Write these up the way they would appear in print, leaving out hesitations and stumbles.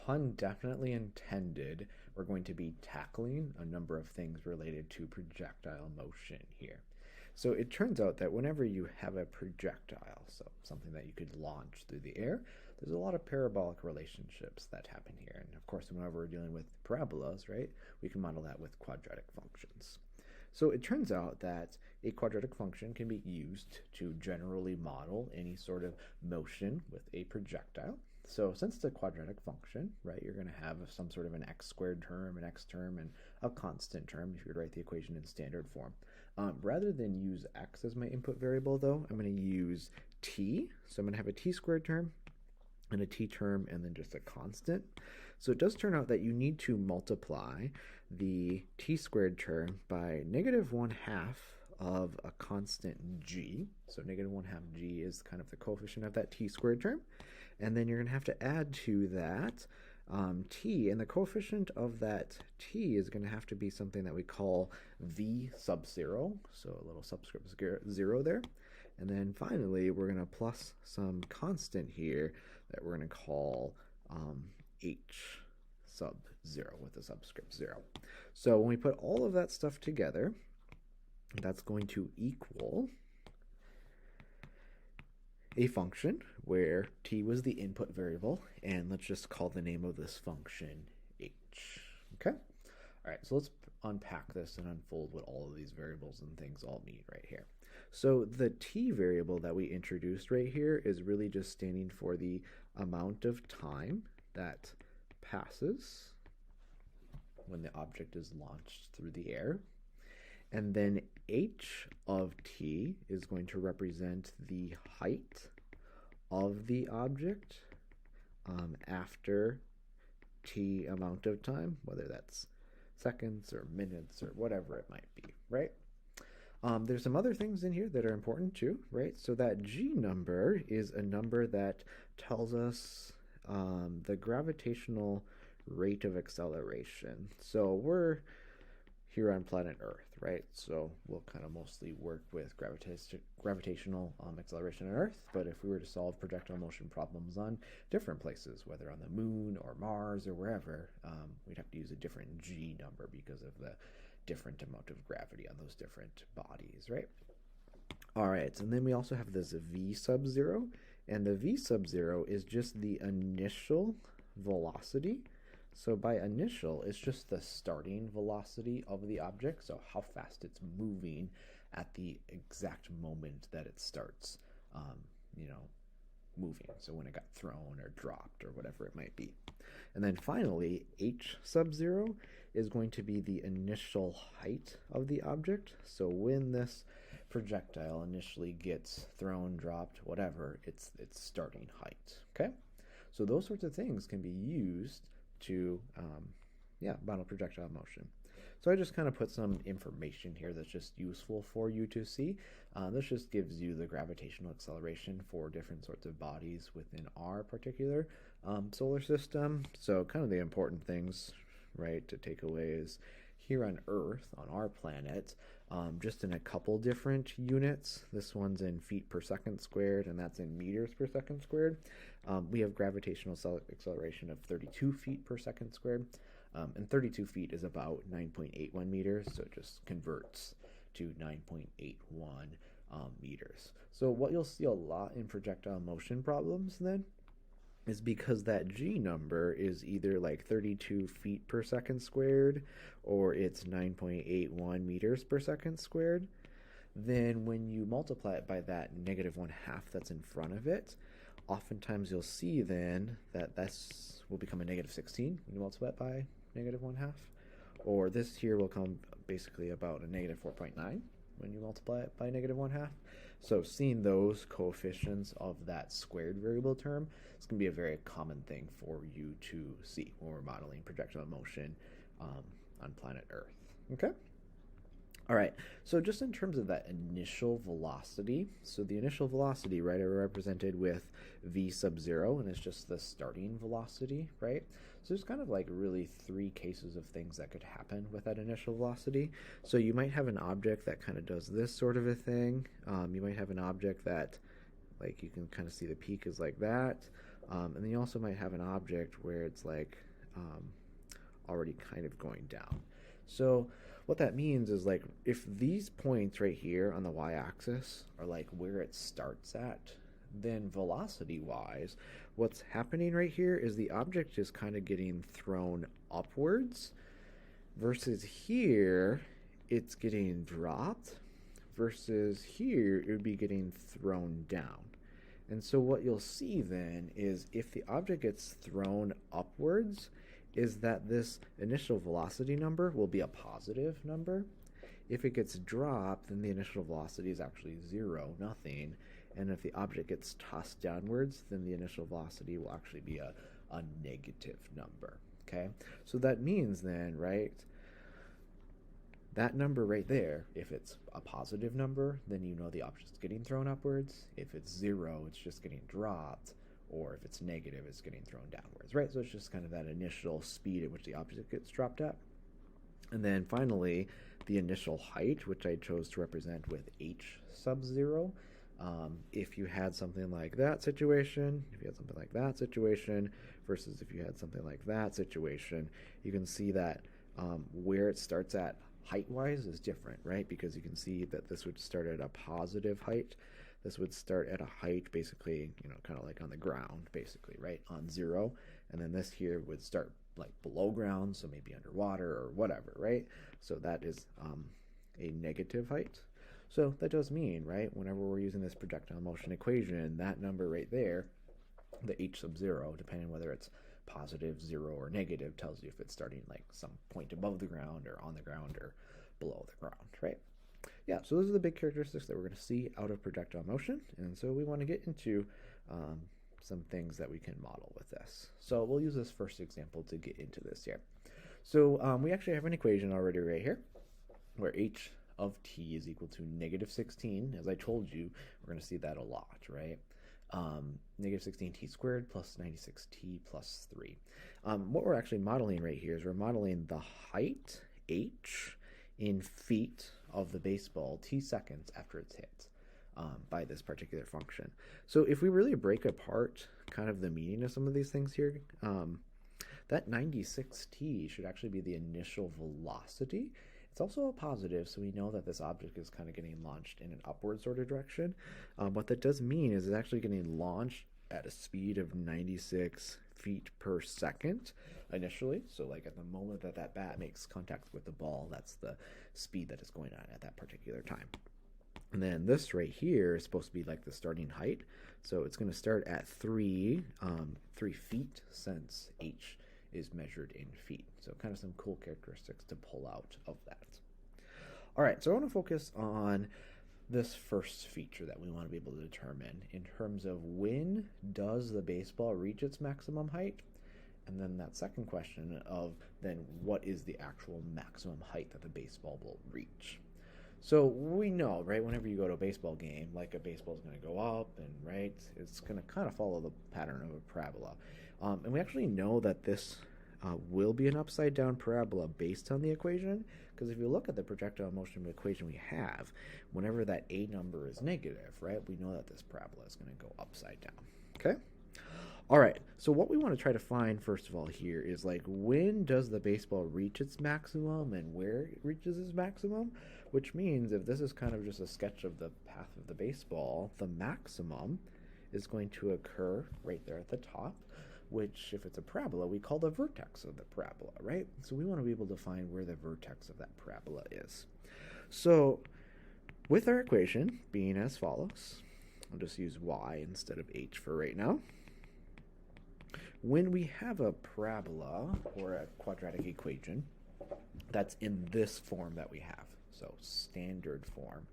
pun definitely intended. We're going to be tackling a number of things related to projectile motion here. So it turns out that whenever you have a projectile, so something that you could launch through the air, there's a lot of parabolic relationships that happen here. And of course, whenever we're dealing with parabolas, right, we can model that with quadratic functions. So it turns out that a quadratic function can be used to generally model any sort of motion with a projectile. So since it's a quadratic function, right, you're going to have some sort of an x squared term, an x term, and a constant term if you would write the equation in standard form. Rather than use x as my input variable, though, I'm going to use t. So I'm going to have a t squared term and a t term and then just a constant. So it does turn out that you need to multiply the t squared term by negative 1/2 of a constant g. So negative 1/2 g is kind of the coefficient of that t squared term. And then you're going to have to add to that t, and the coefficient of that t is going to have to be something that we call v sub 0, so a little subscript 0 there. And then finally, we're going to plus some constant here that we're going to call h sub 0 with a subscript 0. So when we put all of that stuff together, that's going to equal a function where t was the input variable, and let's just call the name of this function h. Okay? All right, so let's unpack this and unfold what all of these variables and things all mean right here. So the t variable that we introduced right here is really just standing for the amount of time that passes when the object is launched through the air. And then h of t is going to represent the height of the object after t amount of time, whether that's seconds or minutes or whatever it might be, right? There's some other things in here that are important too, right? So that g number is a number that tells us the gravitational rate of acceleration. So we're here on planet Earth, right? So we'll kind of mostly work with gravitational acceleration on Earth, but if we were to solve projectile motion problems on different places, whether on the moon or Mars or wherever, we'd have to use a different g number because of the different amount of gravity on those different bodies, right? All right, and then we also have this v sub 0, and the v sub 0 is just the initial velocity. So by initial, it's just the starting velocity of the object, so how fast it's moving at the exact moment that it starts, moving. So when it got thrown or dropped or whatever it might be. And then finally, h sub 0 is going to be the initial height of the object. So when this projectile initially gets thrown, dropped, whatever, it's starting height, okay? So those sorts of things can be used to model projectile motion. So I just kind of put some information here that's just useful for you to see. This just gives you the gravitational acceleration for different sorts of bodies within our particular solar system. So kind of the important things, right, to take away is here on Earth, on our planet, just in a couple different units. This one's in feet per second squared, and that's in meters per second squared. We have gravitational acceleration of 32 feet per second squared, and 32 feet is about 9.81 meters, so it just converts to 9.81 meters. So what you'll see a lot in projectile motion problems then is because that g number is either like 32 feet per second squared or it's 9.81 meters per second squared, then when you multiply it by that negative 1/2 that's in front of it, oftentimes you'll see then that this will become a negative 16 when you multiply it by negative 1/2, or this here will come basically about a negative 4.9 when you multiply it by negative 1/2. So seeing those coefficients of that squared variable term is going to be a very common thing for you to see when we're modeling projectile motion on planet Earth. Okay? All right, so just in terms of that initial velocity, so the initial velocity, right, are represented with v sub 0, and it's just the starting velocity, right? So there's kind of like really three cases of things that could happen with that initial velocity. So you might have an object that kind of does this sort of a thing. You might have an object that, like, you can kind of see the peak is like that. And then you also might have an object where it's like already kind of going down. So what that means is like if these points right here on the y-axis are like where it starts at, then velocity wise what's happening right here is the object is kind of getting thrown upwards, versus here it's getting dropped, versus here it would be getting thrown down. And so what you'll see then is if the object gets thrown upwards, is that this initial velocity number will be a positive number. If it gets dropped, then the initial velocity is actually 0, nothing. And if the object gets tossed downwards, then the initial velocity will actually be a negative number. Okay? So that means then, right, that number right there, if it's a positive number, then you know the object's getting thrown upwards. If it's 0, it's just getting dropped. Or if it's negative, it's getting thrown downwards, right? So it's just kind of that initial speed at which the object gets dropped at. And then finally, the initial height, which I chose to represent with h sub 0. If you had something like that situation, versus if you had something like that situation, you can see that where it starts at height-wise is different, right? Because you can see that this would start at a positive height. This would start at a height basically, kind of like on the ground, basically, right? On 0. And then this here would start like below ground, so maybe underwater or whatever, right? So that is a negative height. So that does mean, right, whenever we're using this projectile motion equation, that number right there, the h sub 0, depending on whether it's positive, 0, or negative, tells you if it's starting like some point above the ground or on the ground or below the ground, right? Yeah, so those are the big characteristics that we're going to see out of projectile motion, and so we want to get into some things that we can model with this. So we'll use this first example to get into this here. So we actually have an equation already right here, where h of t is equal to negative 16. As I told you, we're going to see that a lot, right? Negative 16t squared plus 96t plus 3. What we're actually modeling right here is we're modeling the height, h, in feet of the baseball t seconds after it's hit by this particular function. So if we really break apart kind of the meaning of some of these things here, that 96t should actually be the initial velocity. It's also a positive, so we know that this object is kind of getting launched in an upward sort of direction. What that does mean is it's actually getting launched at a speed of 96 feet per second initially. So like at the moment that that bat makes contact with the ball, that's the speed that is going on at that particular time. And then this right here is supposed to be like the starting height. So it's going to start at 3 feet, since h is measured in feet. So kind of some cool characteristics to pull out of that. All right, so I want to focus on this first feature that we want to be able to determine in terms of when does the baseball reach its maximum height, and then that second question of then what is the actual maximum height that the baseball will reach. So we know, right, whenever you go to a baseball game, like a baseball is going to go up and, right, it's going to kind of follow the pattern of a parabola. And we actually know that this will be an upside down parabola based on the equation, because if you look at the projectile motion equation we have, whenever that a number is negative, right, we know that this parabola is going to go upside down. Okay? All right, so what we want to try to find first of all here is like when does the baseball reach its maximum and where it reaches its maximum, which means if this is kind of just a sketch of the path of the baseball, the maximum is going to occur right there at the top, which if it's a parabola, we call the vertex of the parabola, right? So we want to be able to find where the vertex of that parabola is. So with our equation being as follows, I'll just use y instead of h for right now. When we have a parabola or a quadratic equation that's in this form that we have, so standard form,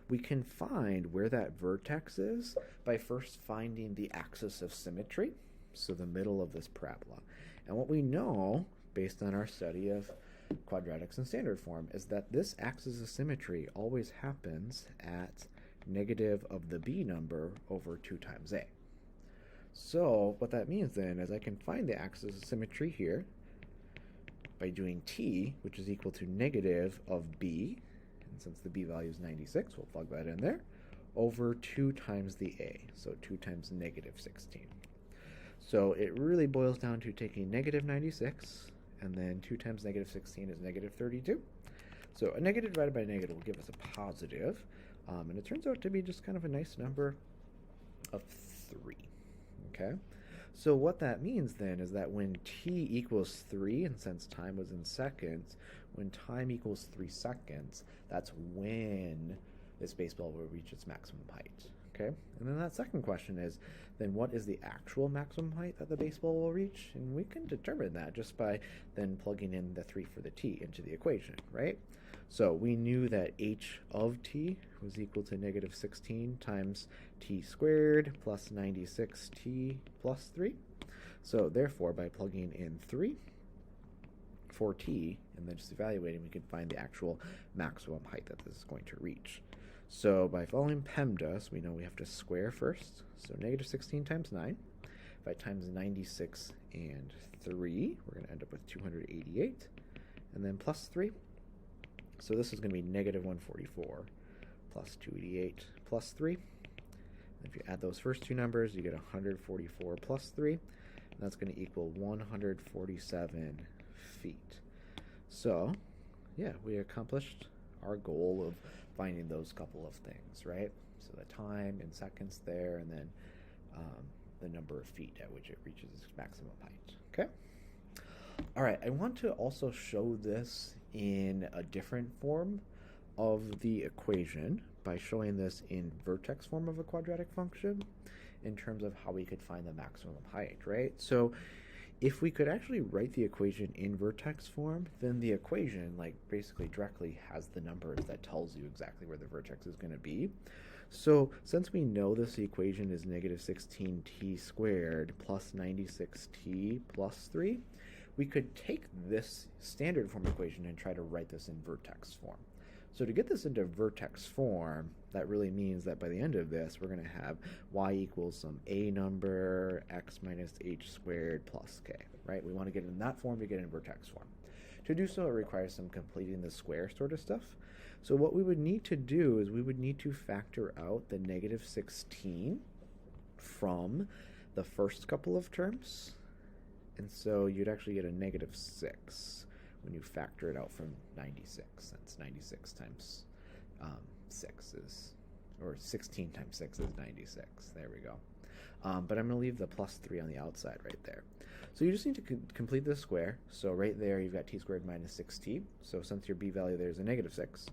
we can find where that vertex is by first finding the axis of symmetry, so the middle of this parabola. And what we know, based on our study of quadratics in standard form, is that this axis of symmetry always happens at negative of the b number over 2 times a. So what that means then is I can find the axis of symmetry here by doing t, which is equal to negative of b, and since the b value is 96, we'll plug that in there, over 2 times the a, so 2 times negative 16. So it really boils down to taking negative 96, and then 2 times negative 16 is negative 32. So a negative divided by a negative will give us a positive, and it turns out to be just kind of a nice number of 3. Okay? So what that means then is that when t equals 3, and since time was in seconds, when time equals 3 seconds, that's when this baseball will reach its maximum height. Okay? And then that second question is, then what is the actual maximum height that the baseball will reach? And we can determine that just by then plugging in the 3 for the t into the equation, right? So we knew that h of t was equal to negative 16 times t squared plus 96t plus 3. So therefore, by plugging in 3 for t and then just evaluating, we can find the actual maximum height that this is going to reach. So by following PEMDAS, we know we have to square first. So negative 16 times 9. If I times 96 and 3, we're going to end up with 288. And then plus 3. So this is going to be negative 144 plus 288 plus 3. And if you add those first two numbers, you get 144 plus 3. And that's going to equal 147 feet. So, yeah, we accomplished our goal of finding those couple of things, right? So the time in seconds there, and then the number of feet at which it reaches its maximum height. Okay? All right, I want to also show this in a different form of the equation by showing this in vertex form of a quadratic function in terms of how we could find the maximum height, right? So if we could actually write the equation in vertex form, then the equation basically directly has the numbers that tells you exactly where the vertex is going to be. So since we know this equation is negative 16t squared plus 96t plus 3, we could take this standard form equation and try to write this in vertex form. So to get this into vertex form, that really means that by the end of this, we're going to have y equals some a number, x minus h squared plus k, right? We want to get it in that form to get in vertex form. To do so, it requires some completing the square sort of stuff. So what we would need to do is we would need to factor out the negative 16 from the first couple of terms. And so you'd actually get a negative 6 when you factor it out from 96, since 96 times 6 is, or 16 times 6 is 96. There we go. But I'm going to leave the plus 3 on the outside right there. So you just need to complete this square. So right there you've got t squared minus 6t. So since your b value there is a negative 6,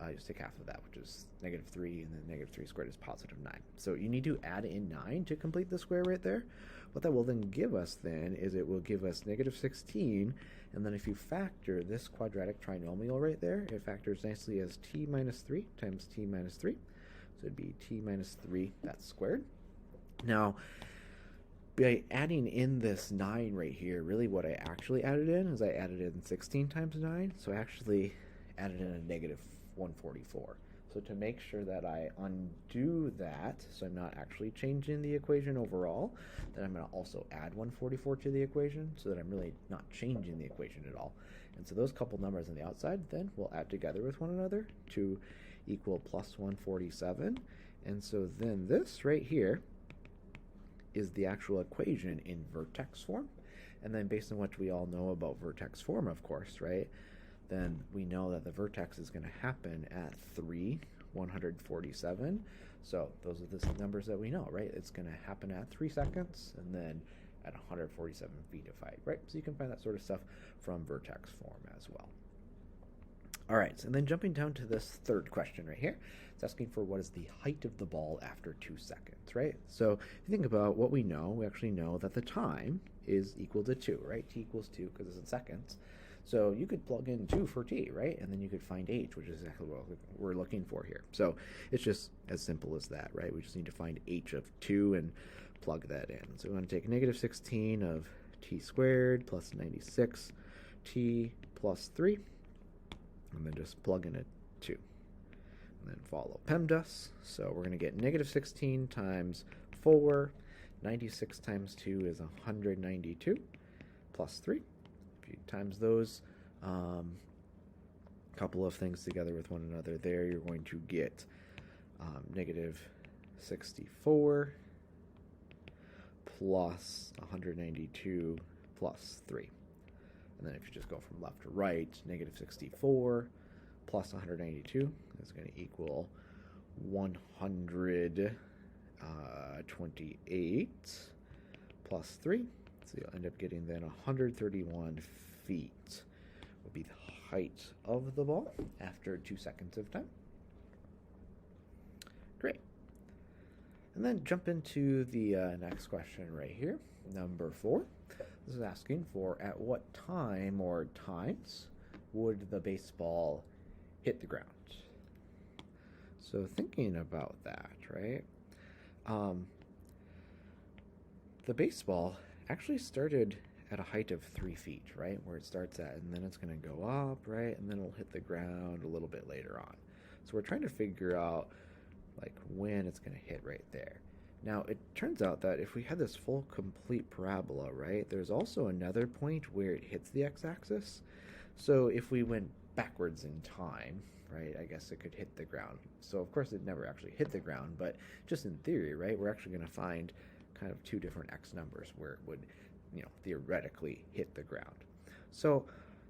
you just take half of that, which is negative 3, and then negative 3 squared is positive 9. So you need to add in 9 to complete the square right there. What that will then give us then is it will give us negative 16, and then if you factor this quadratic trinomial right there, it factors nicely as t minus 3 times t minus 3. So it'd be t minus 3, that's squared. Now, by adding in this 9 right here, really what I actually added in is I added in 16 times 9, so I actually added in a negative 144. So to make sure that I undo that, so I'm not actually changing the equation overall, then I'm going to also add 144 to the equation, so that I'm really not changing the equation at all. And so those couple numbers on the outside then will add together with one another to equal plus 147. And so then this right here is the actual equation in vertex form. And then based on what we all know about vertex form, of course, right, then we know that the vertex is going to happen at 3, 147. So those are the numbers that we know, right? It's going to happen at 3 seconds and then at 147 feet of height, right? So you can find that sort of stuff from vertex form as well. All right, so and then jumping down to this third question right here, it's asking for what is the height of the ball after 2 seconds, right? So if you think about what we know, we actually know that the time is equal to 2, right? T equals 2 because it's in seconds. So you could plug in 2 for t, right? And then you could find h, which is exactly what we're looking for here. So it's just as simple as that, right? We just need to find h of 2 and plug that in. So we want to take negative 16 of t squared plus 96 t plus 3, and then just plug in a 2. And then follow PEMDAS. So we're going to get negative 16 times 4. 96 times 2 is 192 plus 3. If you times those couple of things together with one another there, you're going to get negative 64 plus 192 plus 3. And then if you just go from left to right, negative 64 plus 192 is going to equal 128 plus 3. So you'll end up getting then 131 feet would be the height of the ball after 2 seconds of time. Great. And then jump into the next question right here, number 4. This is asking for at what time or times would the baseball hit the ground? So thinking about that, right? The baseball actually started at a height of 3 feet, right? Where it starts at, and then it's going to go up, right? And then it'll hit the ground a little bit later on. So we're trying to figure out like when it's going to hit right there. Now, it turns out that if we had this full complete parabola, right, there's also another point where it hits the x-axis. So if we went backwards in time, right, I guess it could hit the ground. So, of course, it never actually hit the ground, but just in theory, right, we're actually going to find kind of 2 different x numbers where it would, theoretically hit the ground. So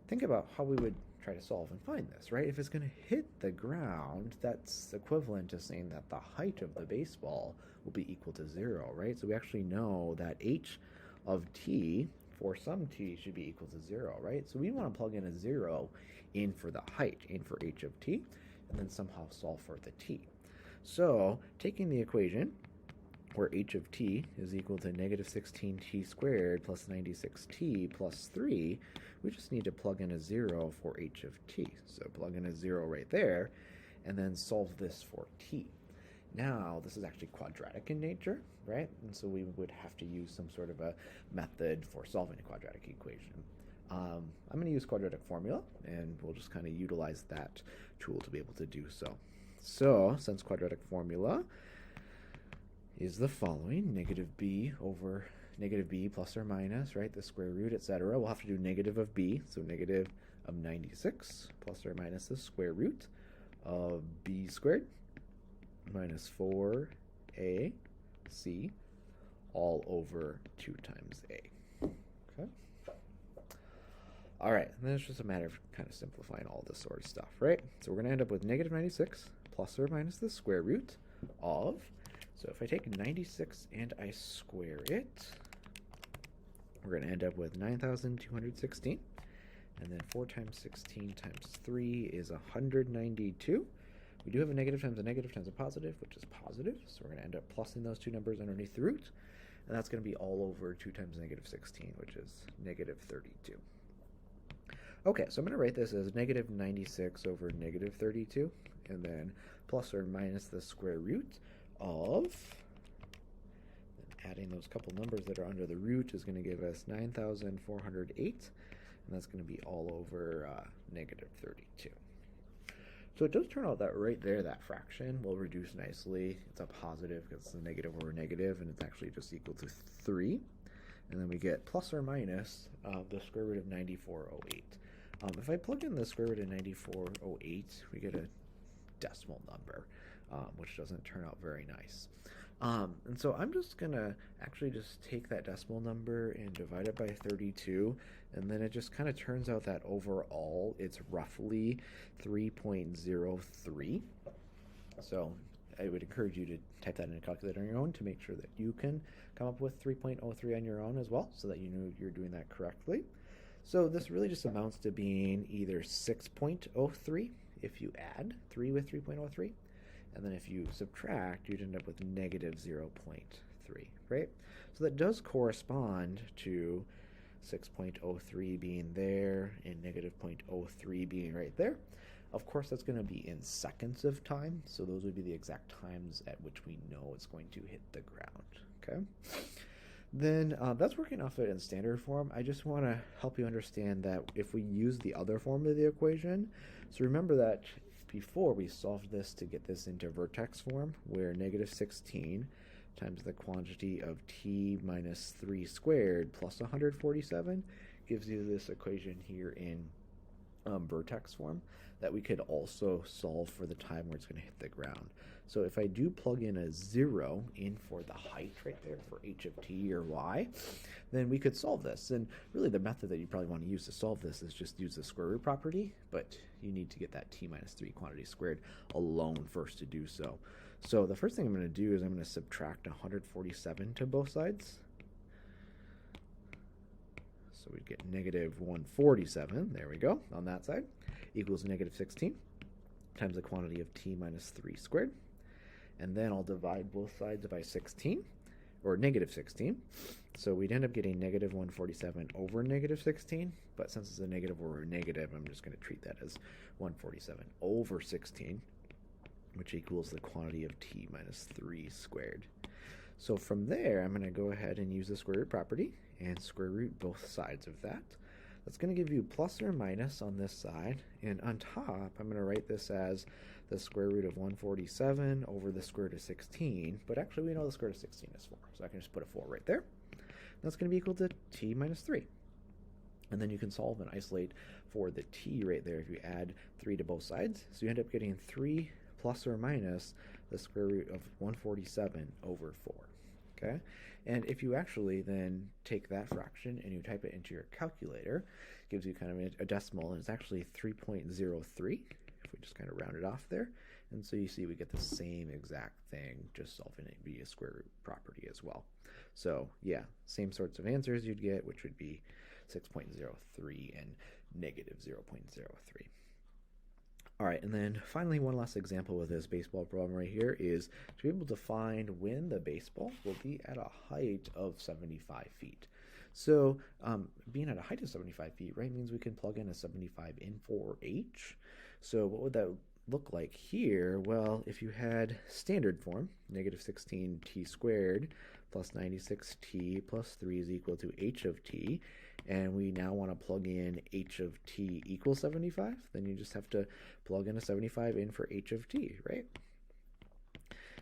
think about how we would try to solve and find this, right? If it's going to hit the ground, that's equivalent to saying that the height of the baseball will be equal to 0, right? So we actually know that h of t for some t should be equal to 0, right? So we want to plug in a 0 in for the height, in for h of t, and then somehow solve for the t. So taking the equation where h of t is equal to negative 16t squared plus 96t plus 3, we just need to plug in a 0 for h of t. So plug in a 0 right there, and then solve this for t. Now, this is actually quadratic in nature, right? And so we would have to use some sort of a method for solving a quadratic equation. I'm going to use quadratic formula, and we'll just kind of utilize that tool to be able to do so. So, since quadratic formula is the following, negative b over negative b plus or minus, right, the square root, etc. We'll have to do negative of b, so negative of 96 plus or minus the square root of b squared minus 4ac all over 2 times a. Okay. All right, and then it's just a matter of kind of simplifying all this sort of stuff, right? So we're going to end up with negative 96 plus or minus the square root of, so if I take 96 and I square it, we're going to end up with 9,216. And then 4 times 16 times 3 is 192. We do have a negative times a positive, which is positive. So we're going to end up plussing those 2 numbers underneath the root. And that's going to be all over 2 times negative 16, which is negative 32. Okay, so I'm going to write this as negative 96 over negative 32. And then plus or minus the square root of, adding those couple numbers that are under the root is going to give us 9,408, and that's going to be all over negative 32. So it does turn out that right there, that fraction will reduce nicely. It's a positive because it's a negative over negative, and it's actually just equal to 3. And then we get plus or minus the square root of 9408. If I plug in the square root of 9408, we get a decimal number, which doesn't turn out very nice. And so I'm just going to actually just take that decimal number and divide it by 32, and then it just kind of turns out that overall it's roughly 3.03. So I would encourage you to type that in a calculator on your own to make sure that you can come up with 3.03 on your own as well, so that you know you're doing that correctly. So this really just amounts to being either 6.03 if you add 3 with 3.03, and then if you subtract, you'd end up with negative 0.3, right? So that does correspond to 6.03 being there and negative 0.03 being right there. Of course, that's going to be in seconds of time, so those would be the exact times at which we know it's going to hit the ground, okay? Then that's working off it in standard form. I just want to help you understand that if we use the other form of the equation, so remember that before we solved this to get this into vertex form, where negative 16 times the quantity of t minus 3 squared plus 147 gives you this equation here in vertex form that we could also solve for the time where it's going to hit the ground. So if I do plug in a 0 in for the height right there for h of t or y, then we could solve this. And really the method that you probably want to use to solve this is just use the square root property, but you need to get that t minus 3 quantity squared alone first to do so. So the first thing I'm going to do is I'm going to subtract 147 to both sides. So we'd get negative 147, there we go, on that side, equals negative 16 times the quantity of t minus 3 squared. And then I'll divide both sides by 16, or negative 16. So we'd end up getting negative 147 over negative 16, but since it's a negative over a negative, I'm just going to treat that as 147 over 16, which equals the quantity of t minus 3 squared. So from there, I'm going to go ahead and use the square root property and square root both sides of that. That's going to give you plus or minus on this side, and on top, I'm going to write this as the square root of 147 over the square root of 16, but actually we know the square root of 16 is 4, so I can just put a 4 right there. That's going to be equal to t minus 3. And then you can solve and isolate for the t right there if you add 3 to both sides. So you end up getting 3 plus or minus the square root of 147 over 4. Okay? And if you actually then take that fraction and you type it into your calculator, it gives you kind of a decimal, and it's actually 3.03 if we just kind of round it off there. And so you see we get the same exact thing, just solving it via square root property as well. So yeah, same sorts of answers you'd get, which would be 6.03 and negative 0.03. All right, and then finally one last example with this baseball problem right here is to be able to find when the baseball will be at a height of 75 feet. So being at a height of 75 feet, right, means we can plug in a 75 in for h. So what would that look like here? Well, if you had standard form, negative 16t squared plus 96t plus 3 is equal to h of t, and we now want to plug in h of t equals 75, then you just have to plug in a 75 in for h of t, right?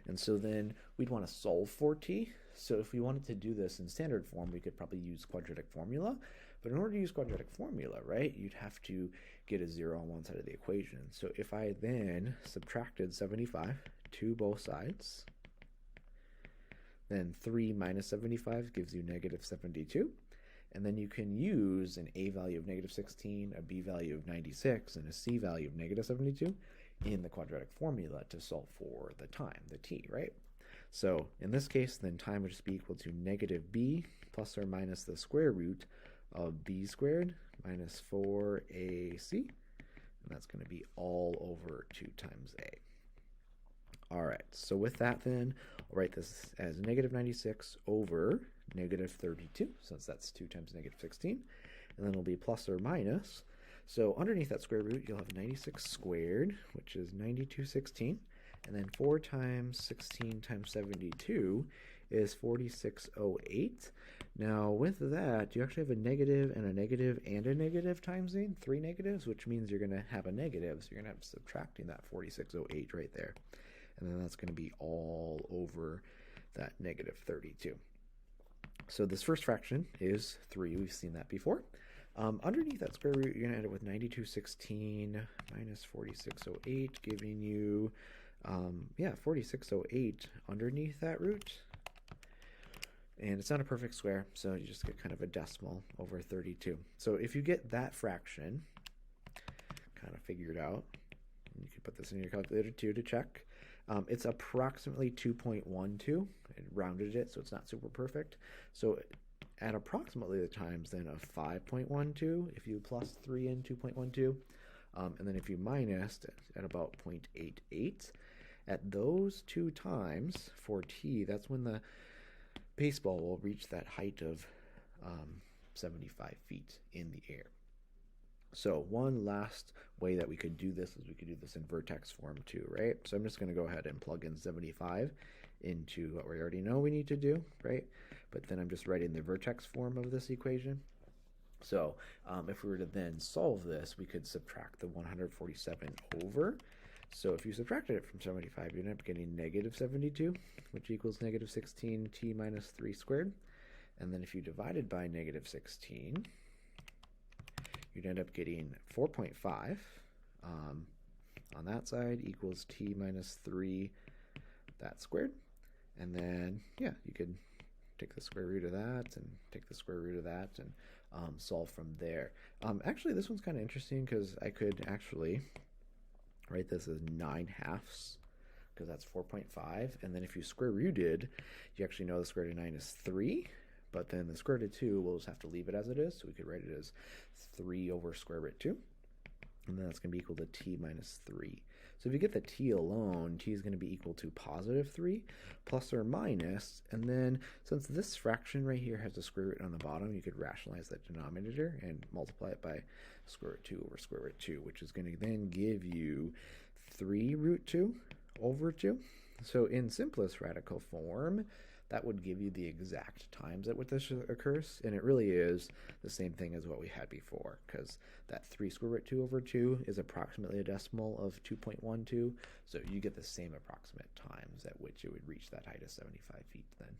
And so then we'd want to solve for t. So if we wanted to do this in standard form, we could probably use quadratic formula. But in order to use quadratic formula, right, you'd have to get a 0 on one side of the equation. So if I then subtracted 75 to both sides, then 3 minus 75 gives you negative 72. And then you can use an a value of negative 16, a b value of 96, and a c value of negative 72 in the quadratic formula to solve for the time, the t, right? So in this case, then time would just be equal to negative b plus or minus the square root of b squared minus 4ac, and that's going to be all over 2 times a. All right, so with that then, I'll write this as negative 96 over negative 32, since that's 2 times negative 16, and then it'll be plus or minus. So underneath that square root, you'll have 96 squared, which is 9216, and then 4 times 16 times 72 is 4608. Now with that, you actually have a negative and a negative and a negative timesing, 3 negatives, which means you're going to have a negative, so you're going to have subtracting that 4608 right there. And then that's going to be all over that negative 32. So this first fraction is 3. We've seen that before. Underneath that square root, you're going to end up with 9216 minus 4608, giving you, 4608 underneath that root. And it's not a perfect square, so you just get kind of a decimal over 32. So if you get that fraction kind of figured out, you can put this in your calculator too to check. It's approximately 2.12. It rounded it, so it's not super perfect. So at approximately the times then of 5.12, if you plus 3 in 2.12, and then if you minus at about 0.88, at those 2 times for t, that's when the baseball will reach that height of 75 feet in the air. So one last way that we could do this is we could do this in vertex form too, right? So I'm just going to go ahead and plug in 75 into what we already know we need to do, right? But then I'm just writing the vertex form of this equation. So if we were to then solve this, we could subtract the 147 over. So if you subtracted it from 75, you end up getting negative 72, which equals negative 16t minus 3 squared. And then if you divided by negative 16, you'd end up getting 4.5 on that side equals t minus 3 that squared. And then, yeah, you could take the square root of that and take the square root of that and solve from there. Actually, this one's kind of interesting because I could actually write this as 9/2 because that's 4.5. And then if you square rooted, you actually know the square root of 9 is 3. But then the square root of 2, we'll just have to leave it as it is. So we could write it as 3 over square root 2. And then that's going to be equal to t minus 3. So if you get the t alone, t is going to be equal to positive 3 plus or minus. And then since this fraction right here has a square root on the bottom, you could rationalize that denominator and multiply it by square root 2 over square root 2, which is going to then give you 3 root 2 over 2. So in simplest radical form, that would give you the exact times at which this occurs, and it really is the same thing as what we had before, because that 3 square root 2 over 2 is approximately a decimal of 2.12, so you get the same approximate times at which it would reach that height of 75 feet then.